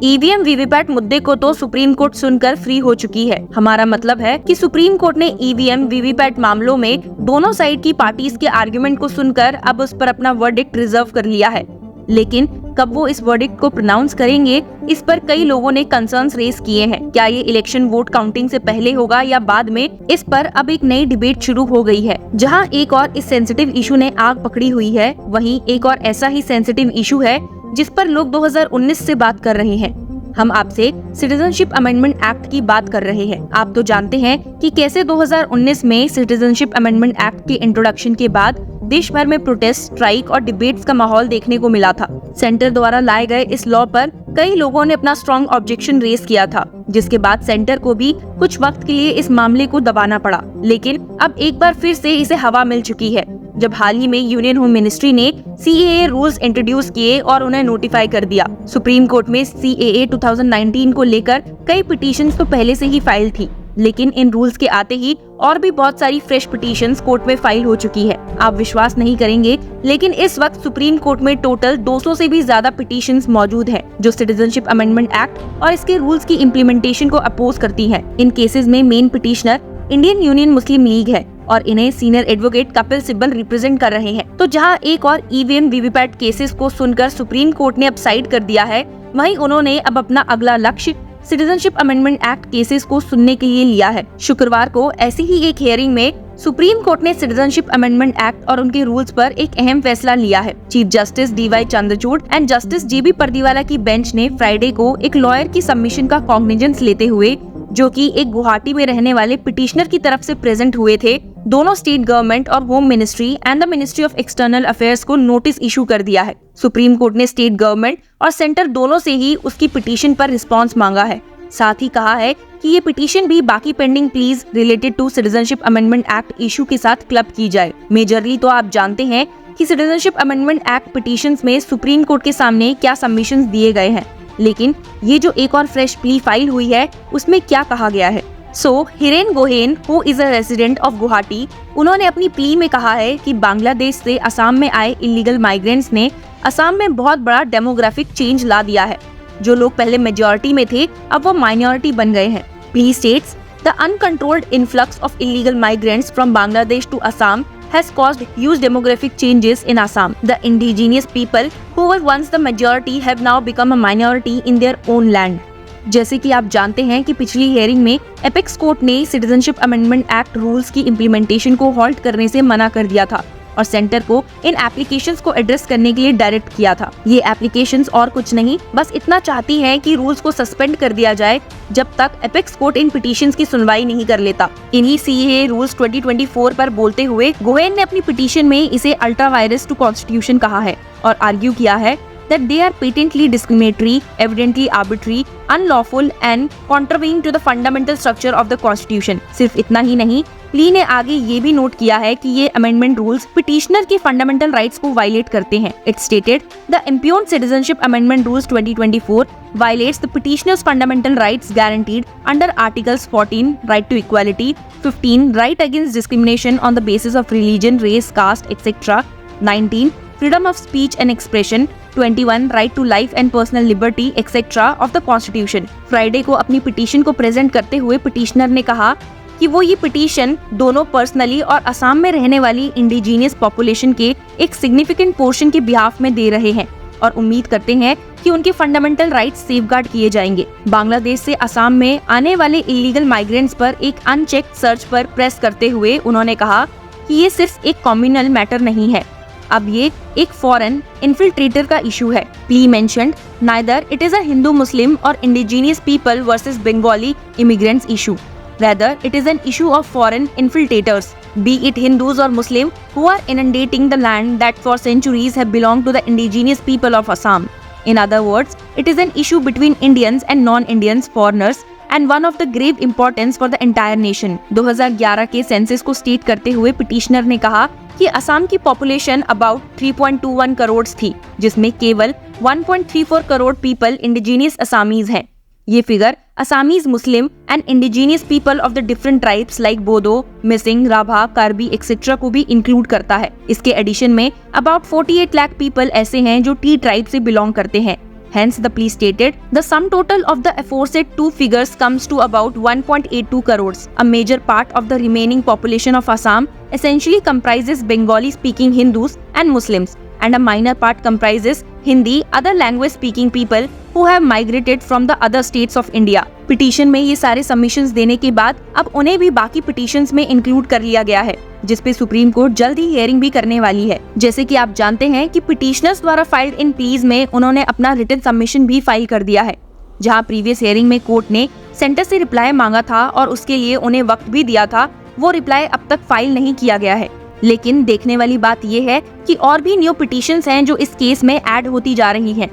EVM VVPAT मुद्दे को तो सुप्रीम कोर्ट सुनकर फ्री हो चुकी है। हमारा मतलब है कि सुप्रीम कोर्ट ने ईवीएम वीवीपैट मामलों में दोनों साइड की पार्टीज के आर्गुमेंट को सुनकर अब उस पर अपना वर्डिक्ट रिजर्व कर लिया है। लेकिन कब वो इस वर्डिक्ट को प्रोनाउंस करेंगे, इस पर कई लोगों ने कंसर्न्स रेज किए हैं। क्या ये इलेक्शन वोट काउंटिंग से पहले होगा या बाद में, इस पर अब एक नई डिबेट शुरू हो गई है। जहां एक और इस सेंसिटिव इशू ने आग पकड़ी हुई है, वहीं एक और ऐसा ही सेंसिटिव इशू है जिस पर लोग 2019 से बात कर रहे हैं। हम आपसे सिटीजनशिप अमेंडमेंट एक्ट की बात कर रहे हैं। आप तो जानते हैं कि कैसे 2019 में सिटीजनशिप अमेंडमेंट एक्ट के इंट्रोडक्शन के बाद देश भर में प्रोटेस्ट, स्ट्राइक और डिबेट्स का माहौल देखने को मिला था। सेंटर द्वारा लाए गए इस लॉ पर कई लोगों ने अपना स्ट्रॉन्ग ऑब्जेक्शन रेज किया था, जिसके बाद सेंटर को भी कुछ वक्त के लिए इस मामले को दबाना पड़ा। लेकिन अब एक बार फिर से इसे हवा मिल चुकी है, जब हाल ही में यूनियन होम मिनिस्ट्री ने CAA रूल्स इंट्रोड्यूस किए और उन्हें नोटिफाई कर दिया। सुप्रीम कोर्ट में CAA 2019 को लेकर कई पिटीशंस तो पहले से ही फाइल थी, लेकिन इन रूल्स के आते ही और भी बहुत सारी फ्रेश पिटीशंस कोर्ट में फाइल हो चुकी है। आप विश्वास नहीं करेंगे, लेकिन इस वक्त सुप्रीम कोर्ट में टोटल 200 से भी ज्यादा पिटीशंस मौजूद हैं, जो सिटीजनशिप अमेंडमेंट एक्ट और इसके रूल्स की इम्प्लीमेंटेशन को अपोज करती हैं। इन केसेस में मेन पिटीशनर इंडियन यूनियन मुस्लिम लीग है और इन्हें senior advocate Kapil Sibal represent कर रहे हैं। तो जहां एक और ईवीएम वीवीपैट केसेस को सुनकर सुप्रीम कोर्ट ने अब साइड कर दिया है, वहीं उन्होंने अब अपना अगला लक्ष्य सिटीजनशिप अमेंडमेंट एक्ट केसेस को सुनने के लिए लिया है। शुक्रवार को ऐसी ही एक हियरिंग में सुप्रीम कोर्ट ने सिटीजनशिप अमेंडमेंट एक्ट और उनके रूल्स पर एक अहम फैसला लिया है। Chief justice DY Chandrachud and justice JB Pardiwala की बेंच ने फ्राइडे को एक लॉयर की सबमिशन का कॉग्निजेंस लेते हुए, जो कि एक गुवाहाटी में रहने वाले पिटिशनर की तरफ से प्रेजेंट हुए थे, दोनों स्टेट गवर्नमेंट और home ministry and the ministry of external affairs को नोटिस इशू कर दिया है। सुप्रीम कोर्ट ने स्टेट गवर्नमेंट और सेंटर दोनों से ही उसकी पिटीशन पर रिस्पांस मांगा है। साथ ही कहा है कि ये पिटीशन भी बाकी pending pleas related to citizenship amendment act issue के साथ क्लब की जाए। मेजरली तो आप जानते हैं कि सिटीजनशिप अमेंडमेंट एक्ट पिटीशंस में सुप्रीम कोर्ट के सामने क्या सबमिशंस दिए गए हैं, लेकिन ये जो एक और फ्रेश प्ली फाइल हुई है, उसमें क्या कहा गया है। Hiren Gohain, who is a resident of Guwahati, उन्होंने अपनी प्ली में कहा है कि बांग्लादेश से असम में आए इलीगल माइग्रेंट्स ने असम में बहुत बड़ा डेमोग्राफिक चेंज ला दिया है। जो लोग पहले मेजॉरिटी में थे, अब वो माइनॉरिटी बन गए हैं। Plea states the uncontrolled influx of illegal migrants from Bangladesh to Assam has caused huge demographic changes in Assam. The indigenous people who were once the majority have now become a minority in their own land. जैसे कि आप जानते हैं कि पिछली hearing में apex court ने citizenship amendment act rules की इम्प्लीमेंटेशन को हॉल्ट करने से मना कर दिया था और सेंटर को इन एप्लीकेशंस को एड्रेस करने के लिए डायरेक्ट किया था। ये एप्लीकेशंस और कुछ नहीं, बस इतना चाहती हैं कि रूल्स को सस्पेंड कर दिया जाए जब तक एपेक्स कोर्ट इन पिटीशंस की सुनवाई नहीं कर लेता। इन्हीं CAA रूल्स 2024 पर बोलते हुए गोहेन ने अपनी पिटीशन में इसे अल्ट्रा वायरस टू कॉन्स्टिट्यूशन कहा है और आर्ग्यू किया है that they are patently discriminatory, evidently arbitrary, unlawful and contravening to the fundamental structure of the constitution। सिर्फ इतना ही नहीं, प्ली ने आगे ये भी नोट किया है कि ये अमेंडमेंट रूल्स पिटिशनर के फंडामेंटल राइट्स को वायलेट करते हैं। It stated the impugned citizenship amendment rules 2024 violates the petitioner's fundamental rights guaranteed under articles 14 right to equality, 15 right against discrimination on the basis of religion, race, caste, etc., 19 freedom of speech and expression, 21 right to life and personal liberty etc. of the constitution। Friday को अपनी petition को present करते हुए petitioner ने कहा कि वो ये पिटीशन दोनों पर्सनली और असम में रहने वाली इंडिजीनियस पॉपुलेशन के एक सिग्निफिकेंट पोर्शन के बिहाफ में दे रहे हैं और उम्मीद करते हैं कि उनके फंडामेंटल राइट्स सेफगार्ड किए जाएंगे। बांग्लादेश से असम में आने वाले इलीगल माइग्रेंट्स पर एक अनचेक्ड सर्च पर प्रेस करते हुए उन्होंने कहा कि ये सिर्फ एक कम्युनल मैटर नहीं है, अब ये एक फॉरेन इन्फिल्ट्रेटर का इशू है। Plea mentioned neither it is a Hindu Muslim और indigenous people versus Bengali immigrants issue, rather it is an issue of foreign infiltrators, be it Hindus or Muslim, who are inundating the land that for centuries have belonged to the indigenous people of Assam। In other words, it is an issue between Indians and non-Indians foreigners and one of the grave importance for the entire nation। 2011 के census को state करते हुए petitioner ने कहा कि असम की population about 3.21 crore थी, जिसमें केवल 1.34 करोड़ पीपल इंडिजीनियस असामीज हैं। ये figure Assamese Muslim and indigenous people of the different tribes like Bodo, missing, Rabha, Karbi etcetera को भी इंक्लूड करता है। इसके एडिशन में अबाउट 48 लाख पीपल ऐसे हैं जो टी ट्राइब से बिलोंग करते हैं। Hence, the plea stated, the sum total of the aforesaid two figures comes to about 1.82 crores. A major part of the remaining population of Assam essentially comprises Bengali-speaking Hindus and Muslims, and a minor part comprises Hindi, other language-speaking people who have migrated from the other states of India. Petition में ये सारे submissions देने के बाद अब उन्हें भी बाकी पिटीशंस में इंक्लूड कर लिया गया है, जिसपे सुप्रीम कोर्ट जल्द ही हियरिंग भी करने वाली है। जैसे कि आप जानते हैं कि पिटीशनर्स द्वारा फाइल्ड इन प्लीज में उन्होंने अपना रिटन सबमिशन भी फाइल कर दिया है, जहां प्रीवियस हियरिंग में कोर्ट ने सेंटर से रिप्लाई मांगा था और उसके लिए उन्हें वक्त भी दिया था। वो रिप्लाई अब तक फाइल नहीं किया गया है। लेकिन देखने वाली बात यह है कि और भी न्यू पिटीशंस हैं जो इस केस में ऐड होती जा रही हैं।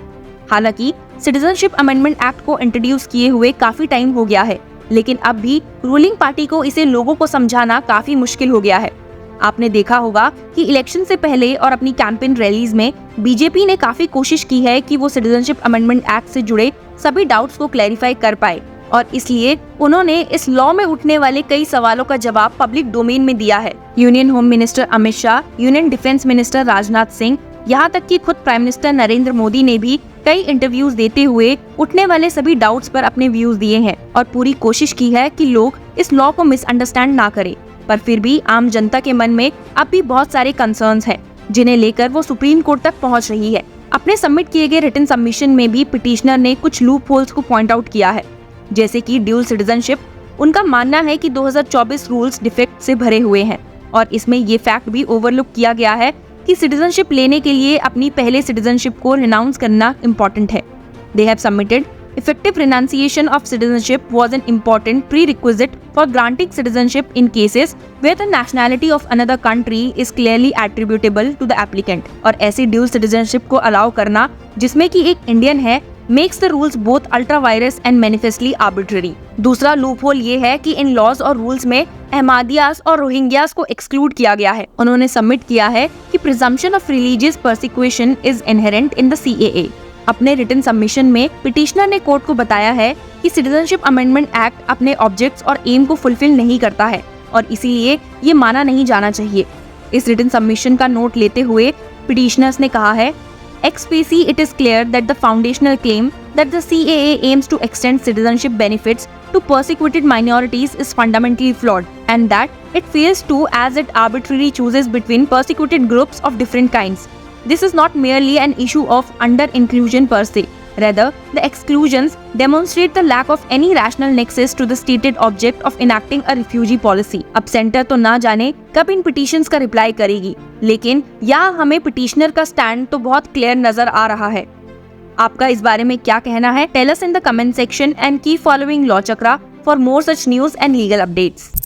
हालांकि सिटीजनशिप अमेंडमेंट एक्ट को इंट्रोड्यूस किए हुए काफी टाइम हो गया है, लेकिन अब भी रूलिंग पार्टी को इसे लोगों को समझाना काफी मुश्किल हो गया है। आपने देखा होगा कि इलेक्शन से पहले और अपनी कैंपेन रैलीज में बीजेपी ने काफी कोशिश की है कि वो सिटीजनशिप अमेंडमेंट एक्ट से जुड़े सभी डाउट्स को क्लैरिफाई कर पाए, और इसलिए उन्होंने इस लॉ में उठने वाले कई सवालों का जवाब पब्लिक डोमेन में दिया है। Union home minister Amit Shah, union defence minister Rajnath Singh, यहाँ तक कि खुद प्राइम मिनिस्टर नरेंद्र मोदी ने भी कई इंटरव्यूज देते हुए उठने वाले सभी डाउट्स पर अपने व्यूज दिए हैं और पूरी कोशिश की है कि लोग इस लॉ को मिसअंडरस्टैंड ना करें। पर फिर भी आम जनता के मन में अब भी बहुत सारे कंसर्न्स हैं, जिन्हें लेकर वो सुप्रीम कोर्ट तक पहुंच रही है। अपने सबमिट किए गए रिटन सबमिशन में भी पिटिशनर ने कुछ लूप होल्स को पॉइंट आउट किया है, जैसे कि ड्यूल सिटीजनशिप। उनका मानना है कि 2024 रूल्स डिफेक्ट से भरे हुए हैं और इसमें ये फैक्ट भी ओवरलुक किया गया है कि सिटीजनशिप लेने के लिए अपनी पहले सिटीजनशिप को रिनाउंस करना इम्पोर्टेंट है। They have submitted effective renunciation of citizenship was an important prerequisite for granting citizenship in cases where the nationality of another country is clearly attributable to the applicant। और ऐसी dual citizenship को allow करना जिसमें कि एक Indian है makes the rules both ultra virus and manifestly arbitrary। दूसरा loop hole ये है कि इन लॉज और रूल्स में अहमदियास और रोहिंग्यास को एक्सक्लूड किया गया है। उन्होंने सबमिट किया है कि presumption of religious persecution is inherent in the CAA। अपने रिटन सबमिशन में पिटिशनर ने कोर्ट को बताया है कि सिटीजनशिप अमेंडमेंट एक्ट अपने ऑब्जेक्ट्स और एम को फुलफिल नहीं करता है और इसीलिए ये माना नहीं जाना चाहिए। इस रिटन सबमिशन का नोट लेते हुए पिटिशनर्स ने कहा है, ex specie it is clear that the foundational claim that the CAA aims to extend citizenship benefits to persecuted minorities is fundamentally flawed, and that it fails to as it arbitrarily chooses between persecuted groups of different kinds. This is not merely an issue of under-inclusion per se. Rather, the exclusions demonstrate the lack of any rational nexus to the stated object of enacting a refugee policy। अब centre तो ना जाने कब इन petitions का reply करेगी, लेकिन यहाँ हमें पिटीशनर का स्टैंड तो बहुत क्लियर नजर आ रहा है। आपका इस बारे में क्या कहना है? Tell us in the comment section and keep following Law Chakra for more such news and legal updates।